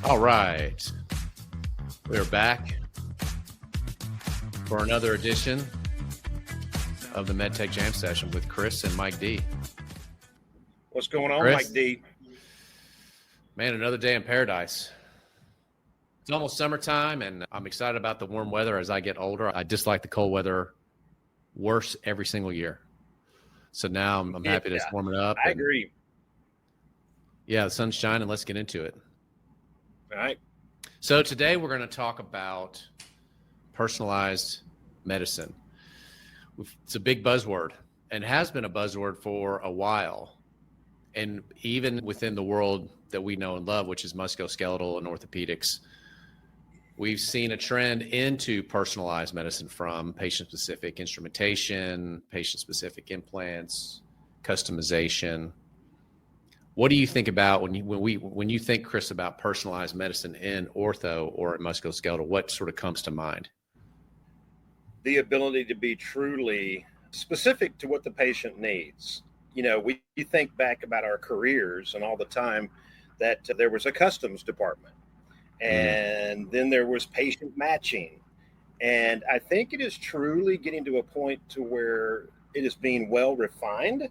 All right. We're back for another edition of the MedTech Jam Session with Chris and Mike D. What's going on, Chris? Mike D? Man, another day in paradise. It's almost summertime, and I'm excited about the warm weather as I get older. I dislike the cold weather worse every single year. So now I'm happy to warm it up. I agree. Yeah, the sun's shining. Let's get into it. All right. So today we're going to talk about personalized medicine. It's a big buzzword and has been a buzzword for a while. And even within the world that we know and love, which is musculoskeletal and orthopedics, we've seen a trend into personalized medicine from patient-specific instrumentation, patient-specific implants, customization. What do you think about when you think, Chris, about personalized medicine in ortho or in musculoskeletal? What sort of comes to mind? The ability to be truly specific to what the patient needs. You know, we think back about our careers and all the time that there was a customs department. And then there was patient matching. And I think it is truly getting to a point to where it is being well refined.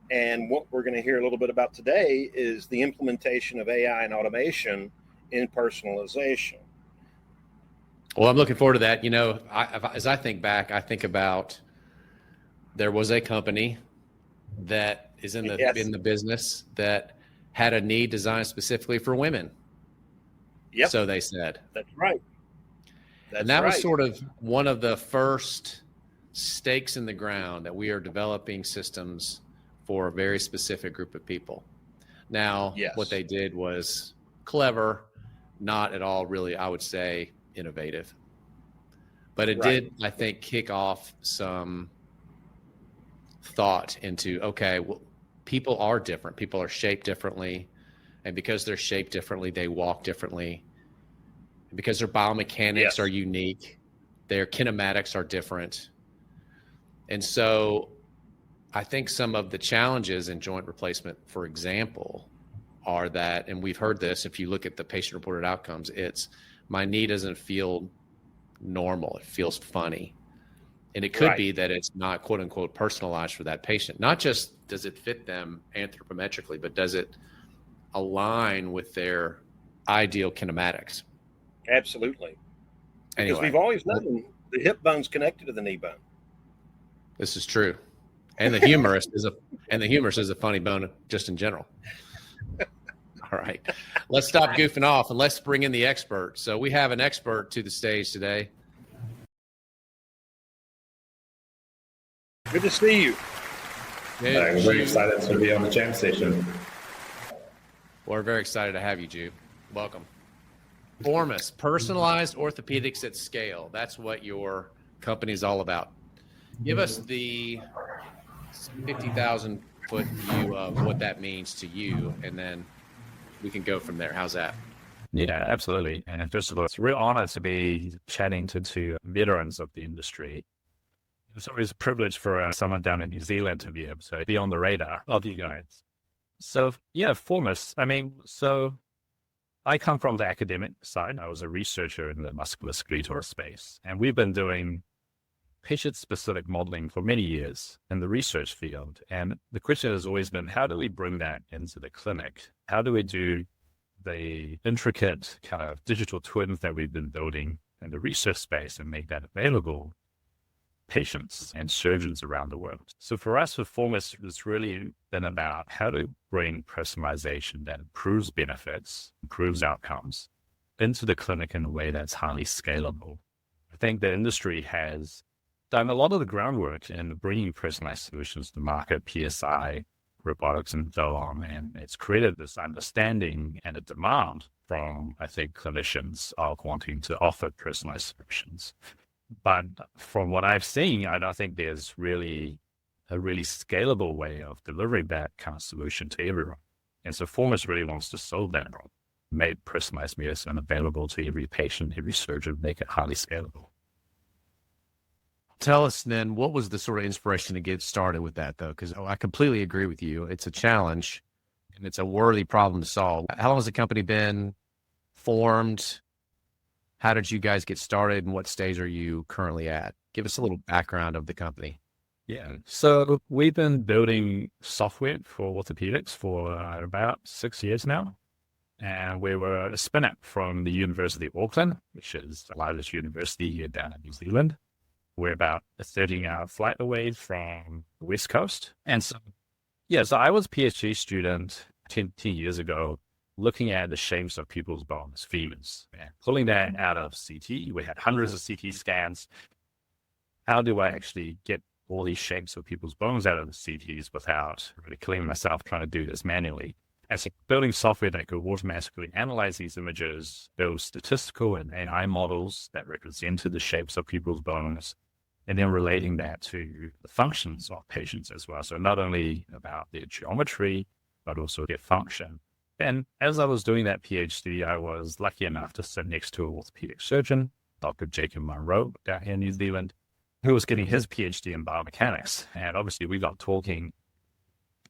And what we're going to hear a little bit about today is the implementation of AI and automation in personalization. Well, I'm looking forward to that. You know, as I think back, I think about there was a company that is in the business that had a need designed specifically for women. Yep. So they said. That's right. And that was sort of one of the first stakes in the ground that we are developing systems for a very specific group of people. Now, what they did was clever, not at all really, I would say, innovative. But it did, I think, kick off some thought into, okay, well, people are different. People are shaped differently. And because they're shaped differently, they walk differently. And because their biomechanics are unique, their kinematics are different. And so I think some of the challenges in joint replacement, for example, are that, and we've heard this, if you look at the patient-reported outcomes, it's my knee doesn't feel normal. It feels funny. And it could be that it's not, quote unquote, personalized for that patient. Not just does it fit them anthropometrically, but does it align with their ideal kinematics? Absolutely. Anyway, because we've always known the hip bone's connected to the knee bone. This is true. And the humerus is a funny bone just in general. All right. Let's stop goofing off and let's bring in the expert. So we have an expert to the stage today. Good to see you. I'm very excited to be on the Jam Session. We're very excited to have you, Ju. Welcome. Formus, personalized orthopedics at scale. That's what your company is all about. Give us the 50,000 foot view of what that means to you, and then we can go from there. How's that? Yeah, absolutely. And first of all, it's a real honor to be chatting to veterans of the industry. It's always a privilege for someone down in New Zealand to be able to be on the radar of you guys. So yeah, Formus, so I come from the academic side. I was a researcher in the musculoskeletal space, and we've been doing patient-specific modeling for many years in the research field. And the question has always been, how do we bring that into the clinic? How do we do the intricate kind of digital twins that we've been building in the research space and make that available patients and surgeons around the world? So for us, with Formus, it's really been about how to bring personalization that improves benefits, improves outcomes into the clinic in a way that's highly scalable. I think the industry has done a lot of the groundwork in bringing personalized solutions to market, PSI, robotics, and so on. And it's created this understanding and a demand from, I think, clinicians of wanting to offer personalized solutions. But from what I've seen, I don't think there's really a really scalable way of delivering that kind of solution to everyone. And so Formus really wants to solve that problem, make personalized medicine available to every patient, every surgeon, make it highly scalable. Tell us then, what was the sort of inspiration to get started with that, though? Because I completely agree with you. It's a challenge and it's a worthy problem to solve. How long has the company been formed? How did you guys get started, and what stage are you currently at? Give us a little background of the company. Yeah. So we've been building software for orthopedics for about 6 years now. And we were a spin-out from the University of Auckland, which is the largest university here down in New Zealand. We're about a 13-hour flight away from the West Coast. And so, so I was a PhD student 10 years ago, looking at the shapes of people's bones, femurs, and pulling that out of CT. We had hundreds of CT scans. How do I actually get all these shapes of people's bones out of the CTs without really killing myself trying to do this manually? And so building software that could automatically analyze these images, build statistical and AI models that represented the shapes of people's bones, and then relating that to the functions of patients as well. So not only about their geometry, but also their function. And as I was doing that PhD, I was lucky enough to sit next to an orthopedic surgeon, Dr. Jacob Munro, down here in New Zealand, who was getting his PhD in biomechanics. And obviously we got talking,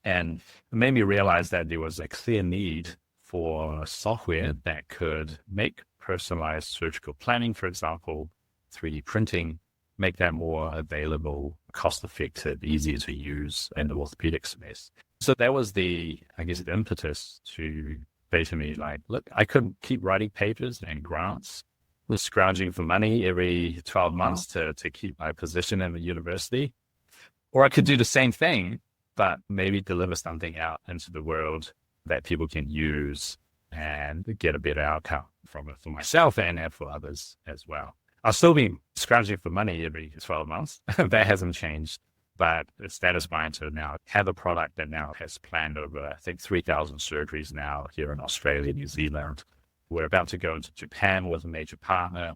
and it made me realize that there was a clear need for software that could make personalized surgical planning, for example, 3D printing, make that more available, cost-effective, easier to use in the orthopedic space. So that was the impetus to say to me, like, look, I couldn't keep writing papers and grants, was scrounging for money every 12 months to keep my position in the university. Or I could do the same thing, but maybe deliver something out into the world that people can use and get a better outcome from it for myself and for others as well. I'll still be scrounging for money every 12 months. That hasn't changed, but it's satisfying to now have a product that now has planned over, I think, 3,000 surgeries now here in Australia, New Zealand. We're about to go into Japan with a major partner,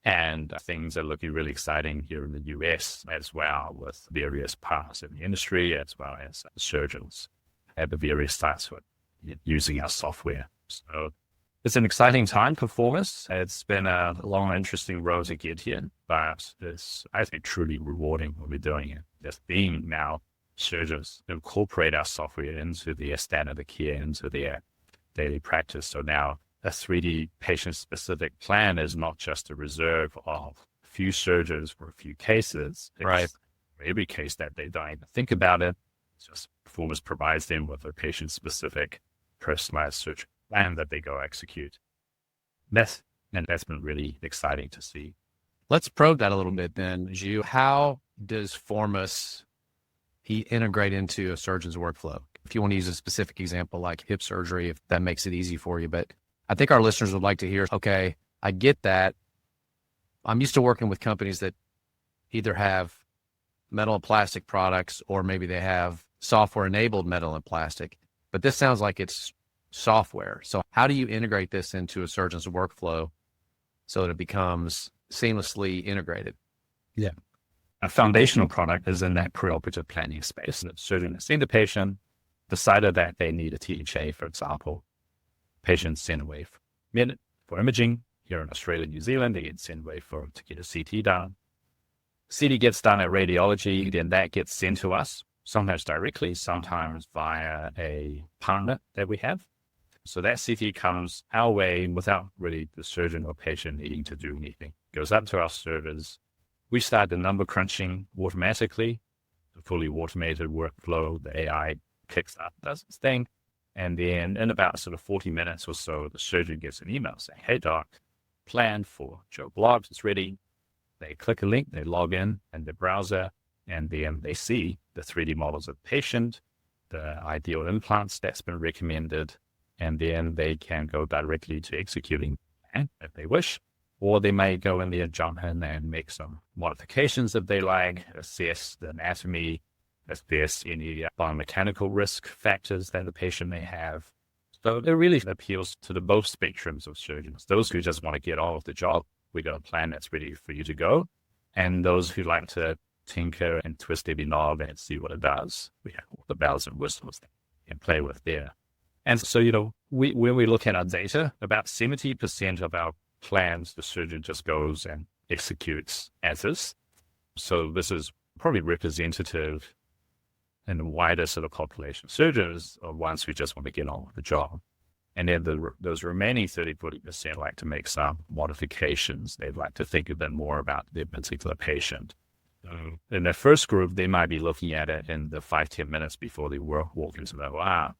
and things are looking really exciting here in the US as well, with various partners in the industry as well as surgeons at the various sites who are using our software. So it's an exciting time for Formus. It's been a long, interesting road to get here, but it's, I think, truly rewarding when we're doing it. Just being now surgeons incorporate our software into their standard of care, into their daily practice. So now a 3D patient-specific plan is not just a reserve of a few surgeons for a few cases. It's right. For every case that they don't even think about it. It's just Formus provides them with a patient-specific, personalized surgery plan that they go execute. That's been really exciting to see. Let's probe that a little bit then, Zhu. How does Formus integrate into a surgeon's workflow? If you want to use a specific example like hip surgery, if that makes it easy for you. But I think our listeners would like to hear, okay, I get that. I'm used to working with companies that either have metal and plastic products, or maybe they have software-enabled metal and plastic. But this sounds like it's software. So how do you integrate this into a surgeon's workflow so that it becomes seamlessly integrated? Yeah. A foundational product is in that preoperative planning space. The surgeon has seen the patient, decided that they need a THA, for example. Patients sent away for imaging. Here in Australia, New Zealand, they get sent away to get a CT done. CT gets done at radiology, then that gets sent to us, sometimes directly, sometimes via a partner that we have. So that CT comes our way without really the surgeon or patient needing to do anything. It goes up to our servers. We start the number crunching automatically, the fully automated workflow. The AI kicks up, does its thing. And then in about sort of 40 minutes or so, the surgeon gets an email saying, hey, doc, plan for Joe Blogs, it's ready. They click a link, they log in the browser, and then they see the 3D models of the patient, the ideal implants that's been recommended, and then they can go directly to executing if they wish, or they may go in there, jump in and make some modifications if they like, assess the anatomy, assess any biomechanical risk factors that the patient may have. So it really appeals to the both spectrums of surgeons. Those who just want to get on with the job, we got a plan that's ready for you to go. And those who like to tinker and twist every knob and see what it does, we have all the bells and whistles that we can play with there. And so, when we look at our data, about 70% of our plans, the surgeon just goes and executes as is. So this is probably representative in the wider sort of population of surgeons, or ones who just want to get on with the job. And then those remaining 30-40% like to make some modifications. They'd like to think a bit more about their particular patient. In the first group, they might be looking at it in the 5-10 minutes before they walk into the OR.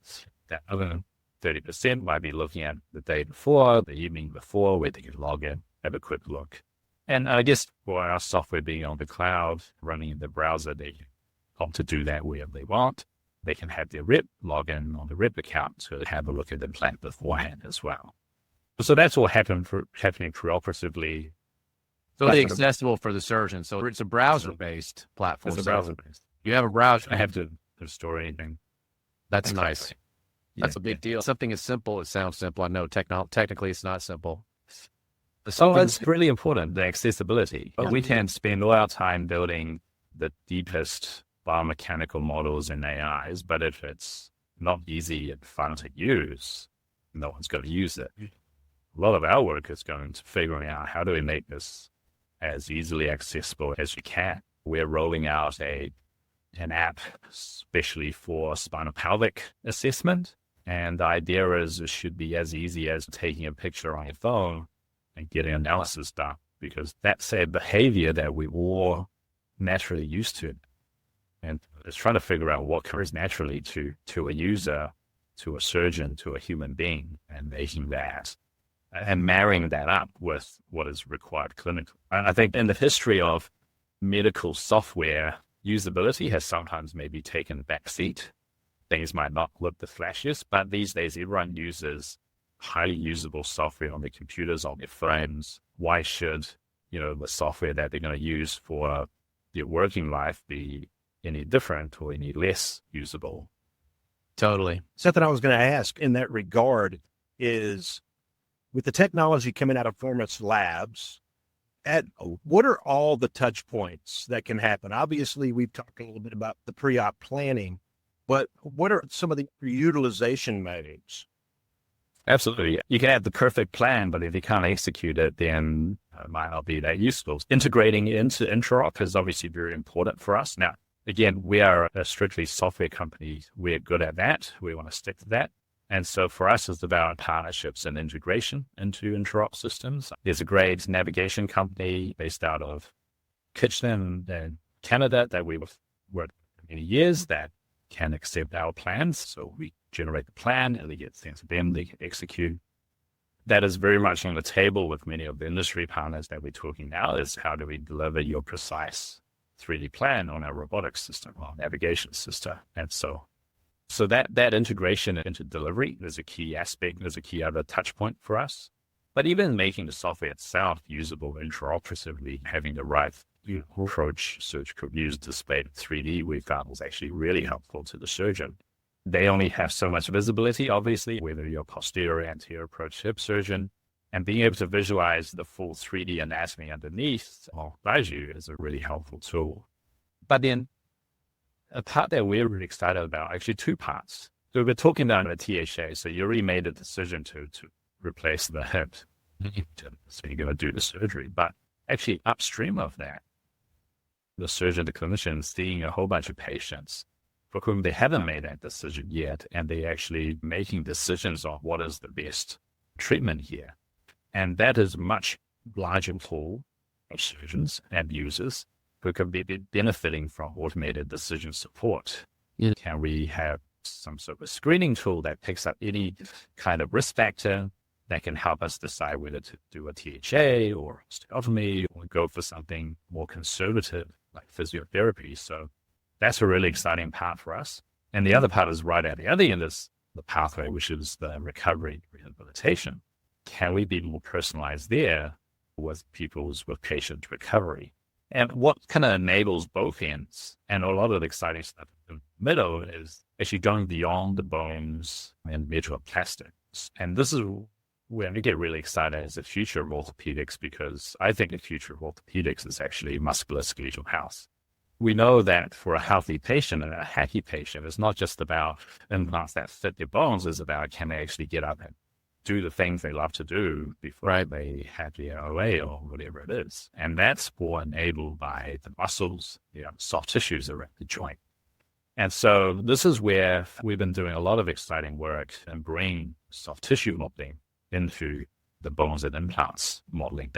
That other 30% might be looking at the day before, the evening before, where they can log in, have a quick look. And I guess for our software being on the cloud, running in the browser, they can opt to do that wherever they want. They can have their rep log in on the rep account to have a look at the plan beforehand as well. So that's all happening preoperatively. So it's accessible for the surgeon. So it's a browser-based platform. It's a browser-based. You have a browser. I have to store anything. That's nice. That's a big deal. Something as simple, it sounds simple. I know technically it's not simple. So it's really important, the accessibility. But we can spend all our time building the deepest biomechanical models and AIs, but if it's not easy and fun to use, no one's going to use it. A lot of our work is going to figuring out how do we make this as easily accessible as we can. We're rolling out an app especially for spinal pelvic assessment. And the idea is it should be as easy as taking a picture on your phone and getting analysis done, because that's a behavior that we all naturally used to. And it's trying to figure out what occurs naturally to a user, to a surgeon, to a human being, and making that and marrying that up with what is required clinically. I think in the history of medical software, usability has sometimes maybe taken a back seat. Things might not look the flashiest, but these days everyone uses highly usable software on their computers, on their phones. Why should, the software that they're going to use for their working life be any different or any less usable? Totally. Something I was going to ask in that regard is, with the technology coming out of Formus Labs, what are all the touch points that can happen? Obviously, we've talked a little bit about the pre-op planning, but what are some of the utilization modes? Absolutely. You can have the perfect plan, but if you can't execute it, then it might not be that useful. Integrating into interop is obviously very important for us. Now, again, we are a strictly software company. We're good at that. We want to stick to that. And so for us, it's about partnerships and integration into interop systems. There's a great navigation company based out of Kitchener in Canada that we've worked for many years that can accept our plans. So we generate the plan and they get sent to them, they can execute. That is very much on the table with many of the industry partners that we're talking now, is how do we deliver your precise 3D plan on our robotic system, our navigation system. And so that integration into delivery is a key aspect, is a key other touch point for us. But even making the software itself usable intraoperatively, having the right approach surgical views displayed in 3D, we found was actually really helpful to the surgeon. They only have so much visibility, obviously, whether you're posterior, anterior approach hip surgeon, and being able to visualize the full 3D anatomy underneath or behind you is a really helpful tool. But then a part that we're really excited about, actually two parts. So we're talking about a THA. So you already made a decision to replace the hip. So you're going to do the surgery. But actually upstream of that, the surgeon, the clinician is seeing a whole bunch of patients for whom they haven't made that decision yet. And they're actually making decisions on what is the best treatment here. And that is a much larger pool of surgeons and users who can be benefiting from automated decision support. Yeah. Can we have some sort of screening tool that picks up any kind of risk factor that can help us decide whether to do a THA or osteotomy or go for something more conservative like physiotherapy? So that's a really exciting part for us. And the other part is right at the other end is the pathway, which is the recovery rehabilitation. Can we be more personalized there with patient recovery? And what kind of enables both ends, and a lot of the exciting stuff in the middle, is actually going beyond the bones and metal plastics. And this is where we get really excited as the future of orthopedics, because I think the future of orthopedics is actually musculoskeletal health. We know that for a healthy patient and a happy patient, it's not just about implants that fit their bones, it's about can they actually get up and do the things they love to do before they have the OA or whatever it is. And that's more enabled by the muscles, soft tissues around the joint. And so this is where we've been doing a lot of exciting work and bringing soft tissue modeling into the bones and implants modeling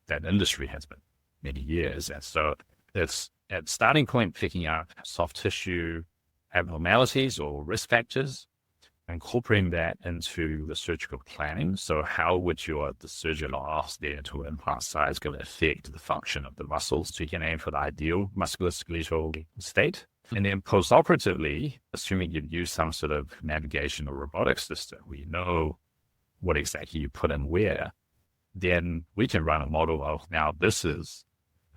that industry has been many years. And so it's at starting point, picking up soft tissue abnormalities or risk factors, incorporating that into the surgical planning. So how would the surgeon ask the to implant size going to affect the function of the muscles so you can aim for the ideal musculoskeletal state? And then post-operatively, assuming you've used some sort of navigation or robotic system, we know what exactly you put in where, then we can run a model of, now this is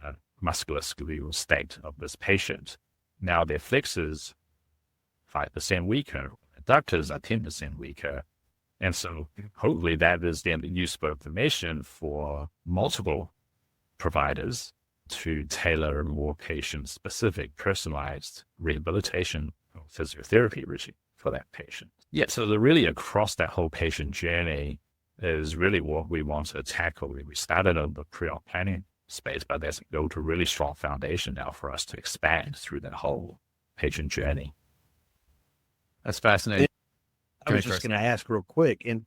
a musculoskeletal state of this patient. Now their flexors 5% weaker, adductors are 10% weaker. And so hopefully that is then useful information for multiple providers to tailor a more patient-specific, personalized rehabilitation or physiotherapy regime for that patient. Yeah, so really across that whole patient journey is really what we want to tackle. We started on the pre-op planning space, but there's built a really strong foundation now for us to expand through that whole patient journey. That's fascinating. I was just going to ask real quick, and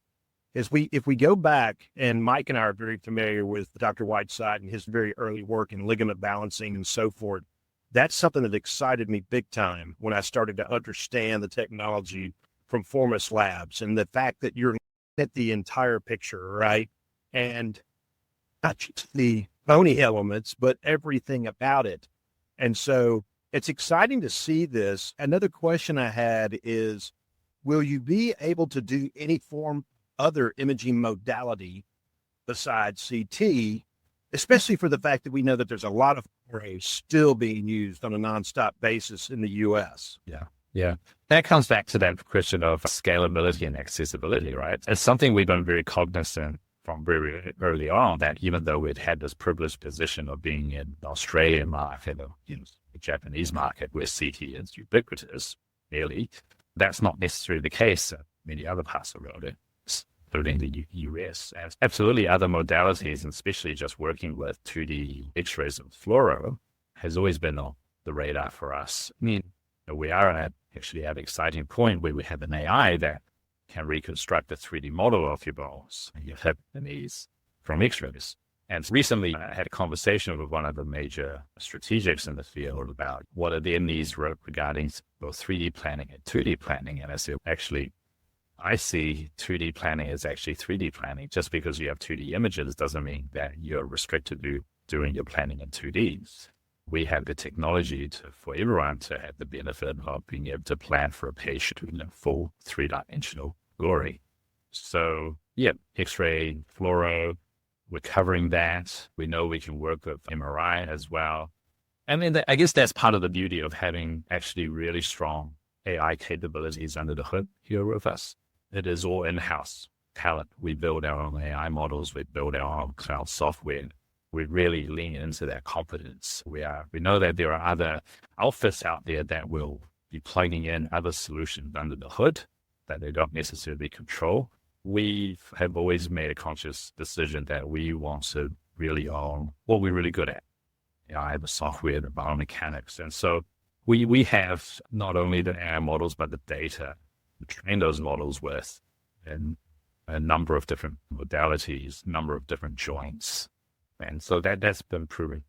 if we go back, and Mike and I are very familiar with Dr. Whiteside and his very early work in ligament balancing and so forth, that's something that excited me big time when I started to understand the technology from Formus Labs and the fact that you're at the entire picture, right? And not just the bony elements, but everything about it. And so it's exciting to see this. Another question I had is, will you be able to do any other imaging modality besides CT, especially for the fact that we know that there's a lot of arrays still being used on a nonstop basis in the U.S.? Yeah. That comes back to that question of scalability and accessibility, right? It's something we've been very cognizant from very early on, that even though we'd had this privileged position of being in the Australian market or the Japanese market where CT is ubiquitous, nearly, that's not necessarily the case in many other parts of the world, including the US. And absolutely other modalities, and especially just working with 2D X-rays and fluoro, has always been on the radar for us. I mean, we are at an exciting point where we have an AI that can reconstruct a 3D model of your bones, your hip and knees from X-rays. And recently I had a conversation with one of the major strategics in the field about what are their needs regarding both 3D planning and 2D planning. And I said, actually, I see 2D planning as actually 3D planning. Just because you have 2D images doesn't mean that you're restricted to doing your planning in 2D. We have the technology for everyone to have the benefit of being able to plan for a patient in full 3-dimensional glory. So yeah, X-ray, fluoro, we're covering that. We know we can work with MRI as well. I mean, I guess that's part of the beauty of having actually really strong AI capabilities under the hood here with us. It is all in-house talent. We build our own AI models. We build our own cloud software. We really lean into that competence. We know that there are other outfits out there that will be plugging in other solutions under the hood that they don't necessarily control. We have always made a conscious decision that we want to really own what we're really good at. AI, the software, the biomechanics. And so we have not only the AI models, but the data to train those models with, and a number of different modalities, number of different joints. And so that's been proven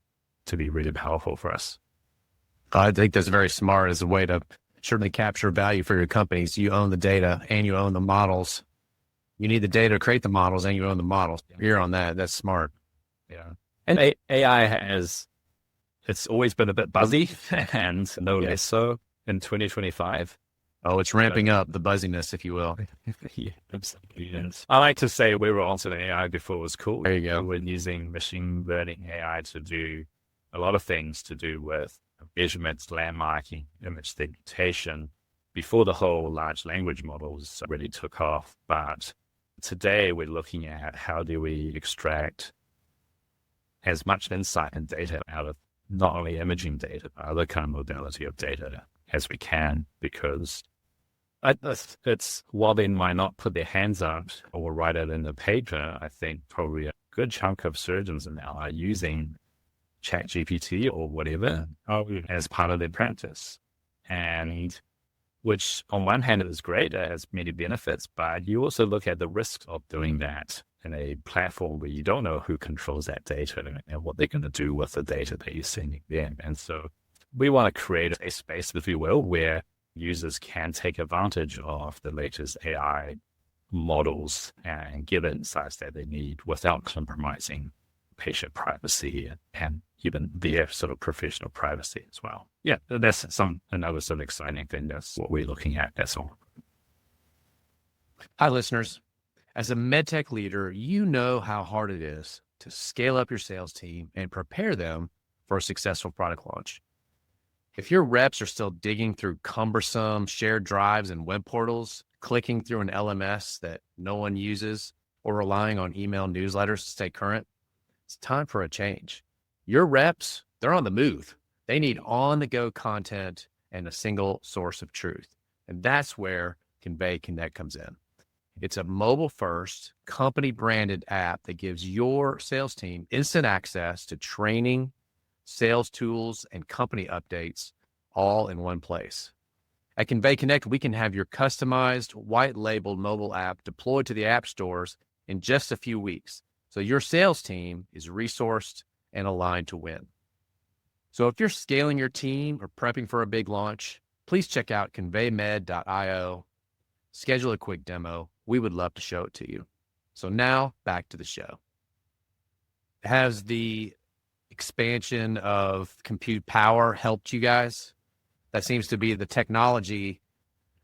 to be really powerful for us. I think that's very smart as a way to certainly capture value for your companies. You own the data and you own the models. You need the data to create the models and you own the models. You're on that. That's smart. Yeah. And AI it's always been a bit buzzy and no less so in 2025. Oh, it's ramping up the buzziness, if you will. Yeah, absolutely. Yes. I like to say we were onto the AI before it was cool. There you go. We're using machine learning AI to do a lot of things to do with measurements, landmarking, image segmentation before the whole large language models really took off. But today we're looking at how do we extract as much insight and data out of not only imaging data, but other kind of modality of data as we can, because it's while they might not put their hands up or write it in the paper, I think probably a good chunk of surgeons now are using ChatGPT or whatever as part of their practice. And which on one hand is great, it has many benefits, but you also look at the risks of doing that in a platform where you don't know who controls that data and what they're going to do with the data that you're sending them. And so we want to create a space, if you will, where users can take advantage of the latest AI models and get insights that they need without compromising patient privacy and even their sort of professional privacy as well. Yeah, that's another sort of exciting thing. That's what we're looking at. That's all. Hi, listeners. As a MedTech leader, you know how hard it is to scale up your sales team and prepare them for a successful product launch. If your reps are still digging through cumbersome shared drives and web portals, clicking through an LMS that no one uses, or relying on email newsletters to stay current, it's time for a change. Your reps, they're on the move. They need on-the-go content and a single source of truth. And that's where Convey Connect comes in. It's a mobile-first, company-branded app that gives your sales team instant access to training, sales tools, and company updates all in one place. At Convey Connect, we can have your customized, white-labeled mobile app deployed to the app stores in just a few weeks, so your sales team is resourced and aligned to win. So if you're scaling your team or prepping for a big launch, please check out conveymed.io, schedule a quick demo. We would love to show it to you. So now back to the show. Has the expansion of compute power helped you guys? That seems to be the technology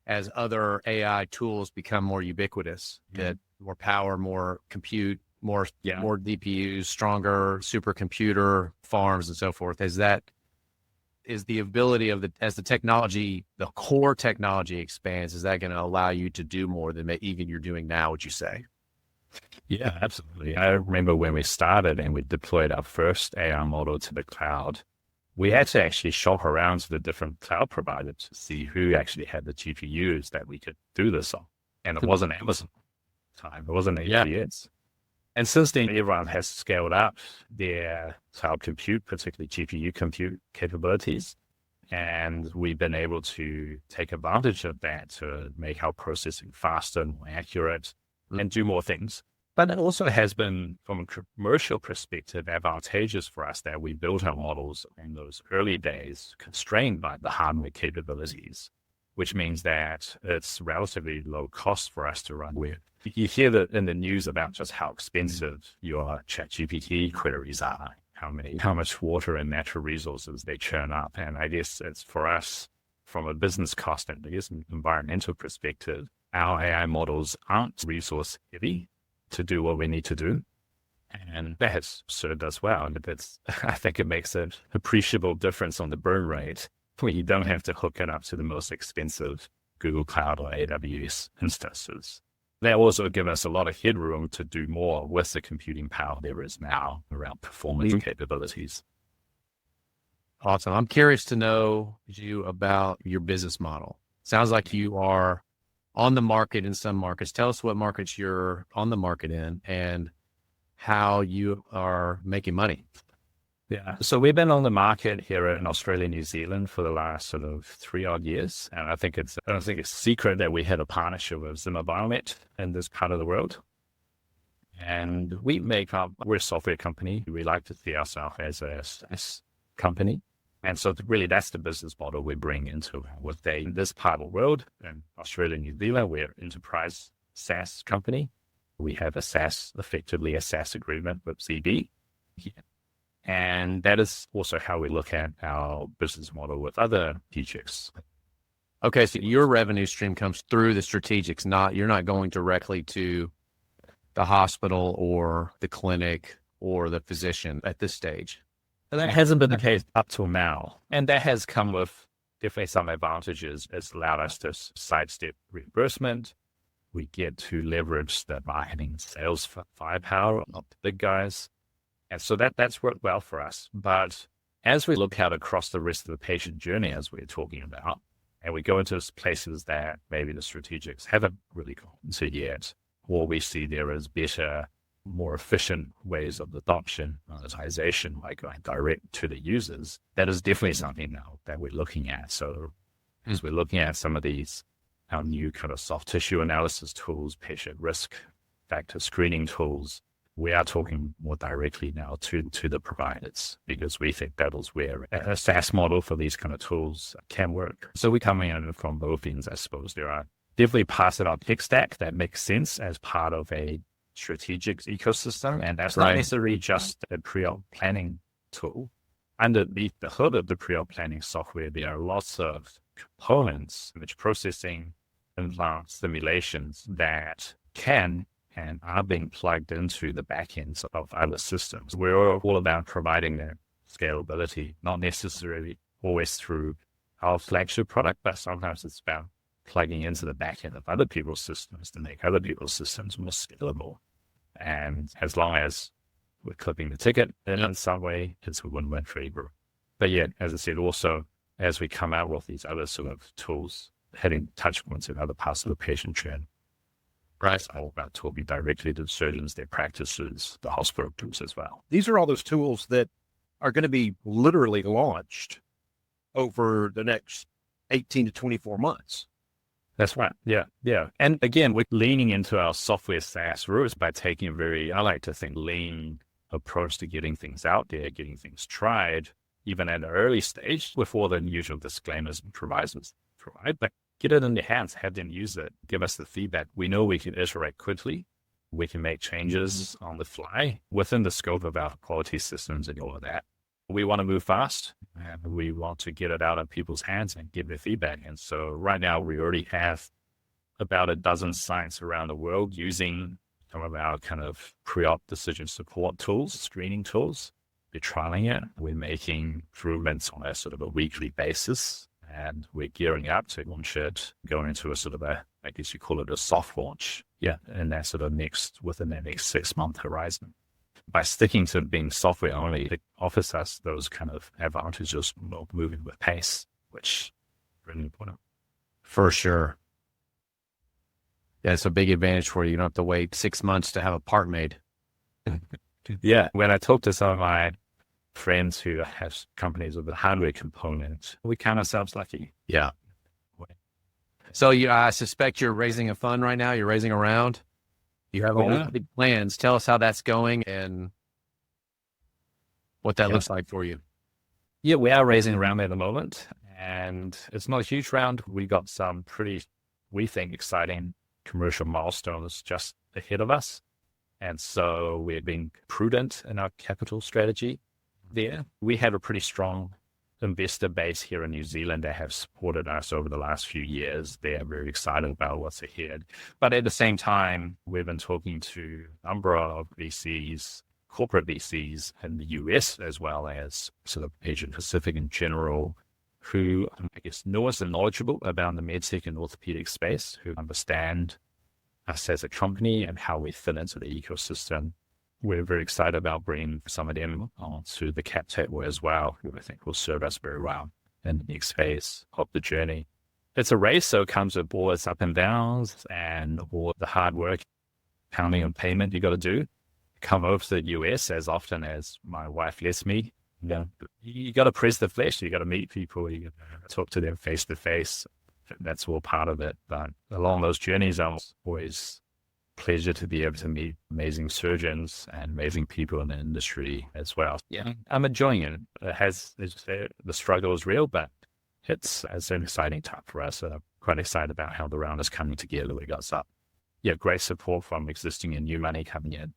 as other AI tools become more ubiquitous, that more power, more compute, more DPUs, stronger supercomputer farms and so forth. Is the ability of as the technology, the core technology expands, is that going to allow you to do more than even you're doing now, would you say? Yeah, absolutely. I remember when we started and we deployed our first AI model to the cloud, we had to actually shop around to the different cloud providers to see who actually had the GPUs that we could do this on. And it wasn't Amazon time. It wasn't AWS. And since then, everyone has scaled up their cloud compute, particularly GPU compute capabilities. And we've been able to take advantage of that to make our processing faster and more accurate and do more things. But it also has been, from a commercial perspective, advantageous for us that we built our models in those early days constrained by the hardware capabilities, which means that it's relatively low cost for us to run with. You hear that in the news about just how expensive your ChatGPT queries are, how much water and natural resources they churn up. And I guess it's for us, from a business cost and I guess an environmental perspective, our AI models aren't resource heavy to do what we need to do. And that has served us well. And I think it makes an appreciable difference on the burn rate where you don't have to hook it up to the most expensive Google Cloud or AWS instances. That also gives us a lot of headroom to do more with the computing power there is now around performance capabilities. Awesome. I'm curious to know you about your business model. Sounds like you are on the market in some markets. Tell us what markets you're on the market in and how you are making money. Yeah. So we've been on the market here in Australia and New Zealand for the last sort of 3 odd years. And I don't think it's a secret that we had a partnership with Zimmer Biomet in this part of the world. And we're a software company. We like to see ourselves as a SaaS company. And so really that's the business model we bring into in this part of the world. In Australia and New Zealand, we're an enterprise SaaS company. We have effectively a SaaS agreement with ZB. Yeah. And that is also how we look at our business model with other strategics. Okay, so your revenue stream comes through the strategics, you're not going directly to the hospital or the clinic or the physician at this stage. And that hasn't been the case up till now. And that has come with definitely some advantages. It's allowed us to sidestep reimbursement. We get to leverage the marketing sales firepower of the big guys. And so that's worked well for us. But as we look out across the rest of the patient journey, as we're talking about, and we go into places that maybe the strategics haven't really gone into yet, or we see there is better, more efficient ways of adoption, monetization, like going direct to the users, that is definitely something now that we're looking at. So As we're looking at some of these, our new kind of soft tissue analysis tools, patient risk factor screening tools, we are talking more directly now to the providers, because we think that is where a SaaS model for these kind of tools can work. So we're coming in from both ends, I suppose. There are definitely parts of our tech stack that make sense as part of a strategic ecosystem. And that's not necessarily just a pre-op planning tool. Underneath the hood of the pre-op planning software, there are lots of components, image processing, implant simulations that can and are being plugged into the backends of other systems. We're all about providing that scalability, not necessarily always through our flagship product, but sometimes it's about plugging into the backend of other people's systems to make other people's systems more scalable. And as long as we're clipping the ticket in some way, it's a win-win for everyone. But yet, as I said, also, as we come out with these other sort of tools, hitting touch points in other parts of the patient journey, it's all about talking directly to the surgeons, their practices, the hospital groups as well. These are all those tools that are going to be literally launched over the next 18 to 24 months. That's right. Yeah. And again, we're leaning into our software SaaS roots by taking a very, I like to think, lean approach to getting things out there, getting things tried, even at an early stage, with all the usual disclaimers and provisos provide. But get it in their hands, have them use it, give us the feedback. We know we can iterate quickly. We can make changes on the fly within the scope of our quality systems and all of that. We want to move fast, and we want to get it out of people's hands and give their feedback. And so right now we already have about a dozen sites around the world using some of our kind of pre-op decision support tools, screening tools. We're trialing it. We're making improvements on a sort of a weekly basis, and we're gearing up to launch it, going into a sort of a, I guess you call it a soft launch. And that sort of within the next 6-month horizon. By sticking to being software only, it offers us those kind of advantages of moving with pace, which is really important. For sure. Yeah, it's a big advantage for you. You don't have to wait 6 months to have a part made. Yeah. When I talk to some of my friends who have companies with a hardware component, we count ourselves lucky. Yeah. So I suspect you're raising a fund right now. You're raising a round. You have all the big plans. Tell us how that's going and what that looks like for you. Yeah, we are raising a round at the moment, and it's not a huge round. We got some pretty, we think, exciting commercial milestones just ahead of us. And so we're being prudent in our capital strategy there. We have a pretty strong investor base here in New Zealand that have supported us over the last few years. They are very excited about what's ahead. But at the same time, we've been talking to a number of VCs, corporate VCs in the US, as well as sort of Asia Pacific in general, who I guess know us and knowledgeable about the MedTech and orthopedic space, who understand us as a company and how we fit into the ecosystem. We're very excited about bringing some of them onto the cap table as well, who I think will serve us very well in the next phase of the journey. It's a race, so it comes with all its up and downs and all the hard work, pounding on payment you got to do. Come over to the US as often as my wife lets me. You got to press the flesh. You got to meet people. You got to talk to them face to face. That's all part of it. But along those journeys, I'm always pleasure to be able to meet amazing surgeons and amazing people in the industry as well. Yeah, I'm enjoying it. The struggle is real, but it's an exciting time for us. I'm quite excited about how the round is coming together. We got some, great support from existing and new money coming in.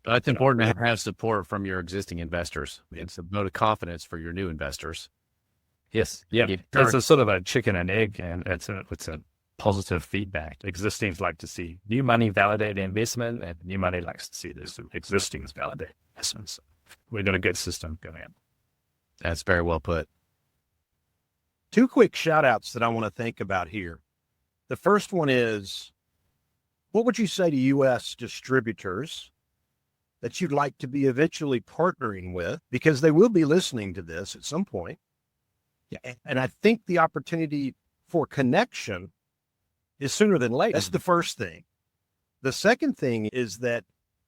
But it's important to have support from your existing investors. It's a vote of confidence for your new investors. Yes, it's a sort of a chicken and egg, and it's a positive feedback. Existings like to see new money validate investment, and new money likes to see this existing validate investments. We've got a good system going on. That's very well put. 2 quick shout outs that I want to think about here. The first one is, what would you say to U.S. distributors that you'd like to be eventually partnering with? Because they will be listening to this at some point. Yeah. And I think the opportunity for connection is sooner than later. That's the first thing. The second thing is that,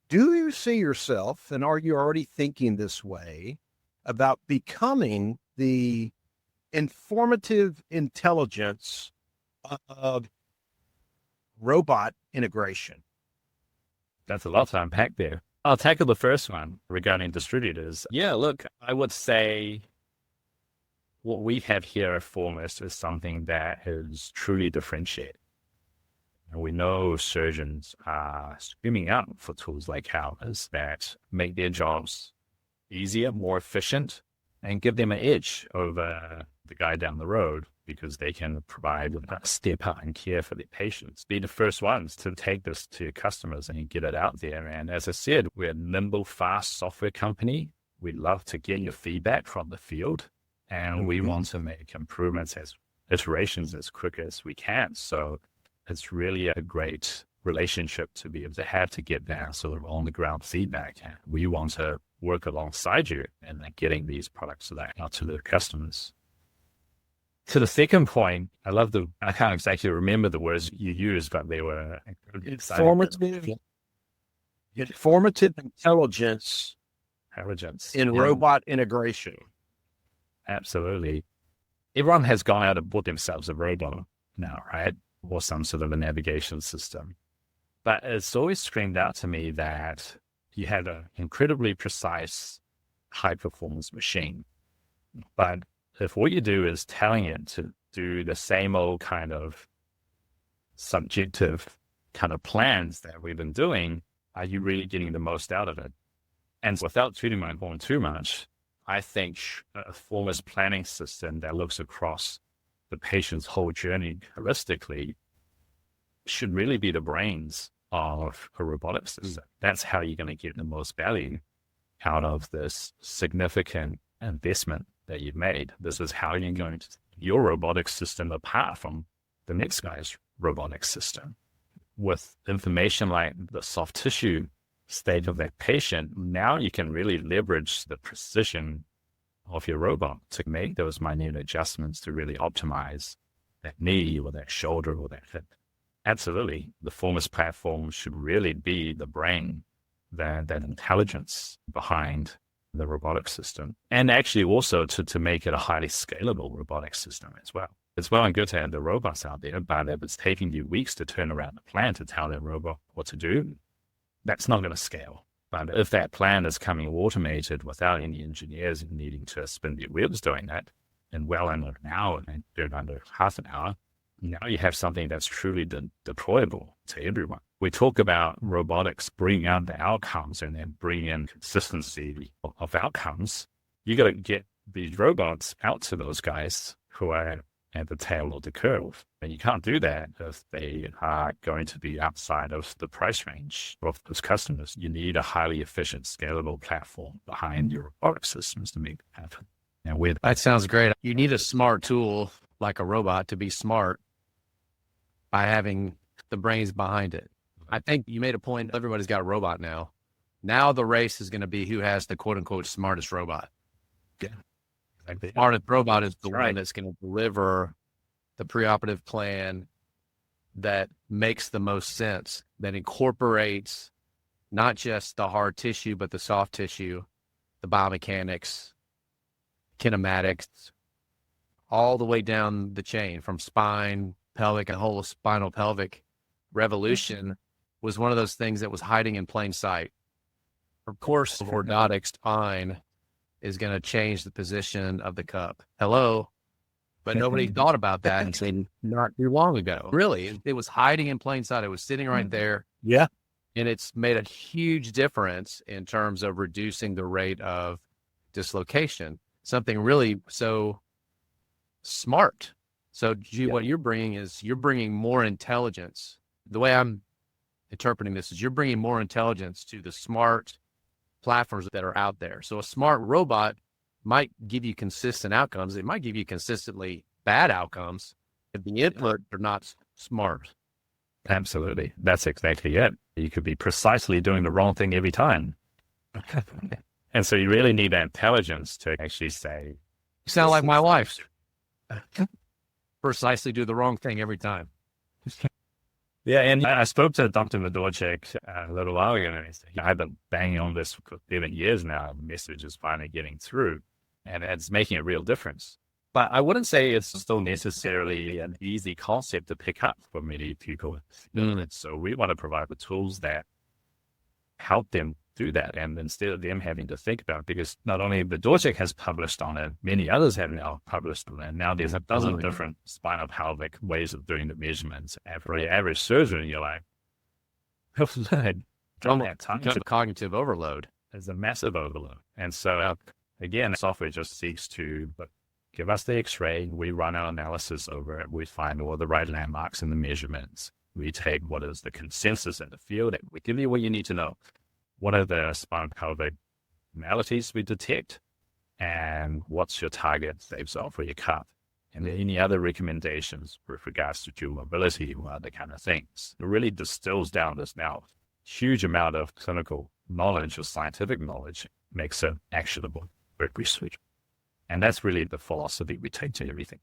do you see yourself, and are you already thinking this way, about becoming the informative intelligence of robot integration? That's a lot to unpack there. I'll tackle the first one regarding distributors. Yeah, look, I would say what we have here at Formus is something that is truly differentiated. And we know surgeons are screaming out for tools like ours that make their jobs easier, more efficient, and give them an edge over the guy down the road, because they can provide a step up in care for their patients. Be the first ones to take this to customers and get it out there. And as I said, we're a nimble, fast software company. We love to get your feedback from the field, and we want to make improvements as iterations as quick as we can. So it's really a great relationship to be able to have to get that sort of on the ground feedback. And we want to work alongside you and getting these products out to the customers. To the second point, I can't exactly remember the words you used, but they were informative intelligence in robot integration. Absolutely. Everyone has gone out and bought themselves a robot now, right? Or some sort of a navigation system. But it's always screamed out to me that you had an incredibly precise, high-performance machine. But if what you do is telling it to do the same old kind of subjective kind of plans that we've been doing, are you really getting the most out of it? And without tooting my horn too much, I think a Formus planning system that looks across the patient's whole journey holistically should really be the brains of a robotic system. That's how you're going to get the most value out of this significant investment that you've made. This is how you're going to your robotic system apart from the next guy's robotic system. With information like the soft tissue state of that patient, now you can really leverage the precision of your robot to make those minute adjustments to really optimize that knee or that shoulder or that hip. Absolutely. The Formus platform should really be the brain, that intelligence behind the robotic system. And actually also to make it a highly scalable robotic system as well. It's well and good to have the robots out there, but if it's taking you weeks to turn around a plan to tell that robot what to do, that's not going to scale. But if that plan is coming automated without any engineers needing to spin their wheels doing that, in well under an hour and under half an hour, now you have something that's truly deployable to everyone. We talk about robotics bringing out the outcomes and then bring in consistency of outcomes. You got to get these robots out to those guys who are at the tail of the curve. And you can't do that if they are going to be outside of the price range of those customers. You need a highly efficient, scalable platform behind your robotic systems to make it happen. And that sounds great. You need a smart tool like a robot to be smart by having the brains behind it. I think you made a point. Everybody's got a robot now. Now the race is going to be who has the quote unquote smartest robot. Yeah. Exactly. Smartest robot is the one that's going to deliver the preoperative plan that makes the most sense, that incorporates not just the hard tissue, but the soft tissue, the biomechanics, kinematics, all the way down the chain from spine, pelvic, and whole spinal pelvic revolution was one of those things that was hiding in plain sight. Of course, orthotic spine is going to change the position of the cup. Hello. But nobody thought about that until not too long ago. Really, it was hiding in plain sight. It was sitting right there. Yeah. And it's made a huge difference in terms of reducing the rate of dislocation. Something really so smart. So what you're bringing is you're bringing more intelligence. The way I'm interpreting this is you're bringing more intelligence to the smart platforms that are out there. So a smart robot might give you consistent outcomes. It might give you consistently bad outcomes if the input are not smart. Absolutely. That's exactly it. You could be precisely doing the wrong thing every time. And so you really need that intelligence to actually say, you sound like my wife. Precisely do the wrong thing every time. Yeah, and I spoke to Dr. Medorchik a little while ago, and he said, I've been banging on this for 7 years now. The message is finally getting through, and it's making a real difference. But I wouldn't say it's still necessarily an easy concept to pick up for many people. So we want to provide the tools that help them do that. And instead of them having to think about it, because not only the Dorjek has published on it, many others have now published on it. And now there's a dozen different spinal pelvic ways of doing the measurements. For the average surgeon, you're like, don't have time to cognitive overload. There's a massive overload. And so again, software just seeks to give us the x-ray. We run our analysis over it. We find all the right landmarks in the measurements. We take what is the consensus in the field, and we give you what you need to know. What are the spinal pelvic maladies we detect? And what's your target safe zone for your cup? And any other recommendations with regards to dual mobility or other kind of things. It really distills down this now huge amount of clinical knowledge or scientific knowledge, makes it actionable for research. And that's really the philosophy we take to everything.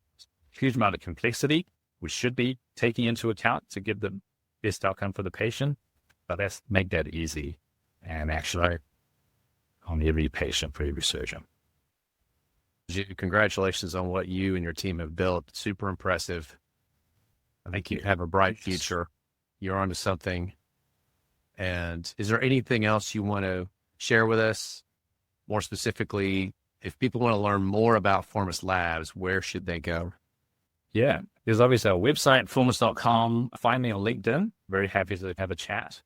Huge amount of complexity we should be taking into account to give the best outcome for the patient, but let's make that easy and actually on every patient for every surgeon. Congratulations on what you and your team have built. Super impressive. I think you have a bright future. You're onto something. And is there anything else you want to share with us? More specifically, if people want to learn more about Formus Labs, where should they go? Yeah, there's obviously our website, formus.com. Find me on LinkedIn. Very happy to have a chat.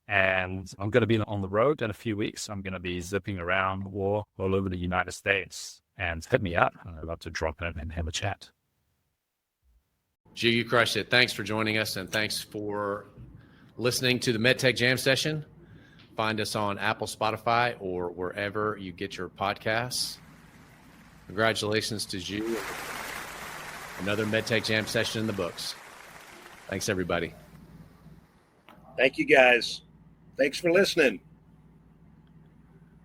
And I'm going to be on the road in a few weeks. I'm going to be zipping around all over the United States. And hit me up. I'd love to drop in and have a chat. Zhu, you crushed it. Thanks for joining us, and thanks for listening to the MedTech Jam Session. Find us on Apple, Spotify, or wherever you get your podcasts. Congratulations to Zhu. Another MedTech Jam Session in the books. Thanks, everybody. Thank you, guys. Thanks for listening.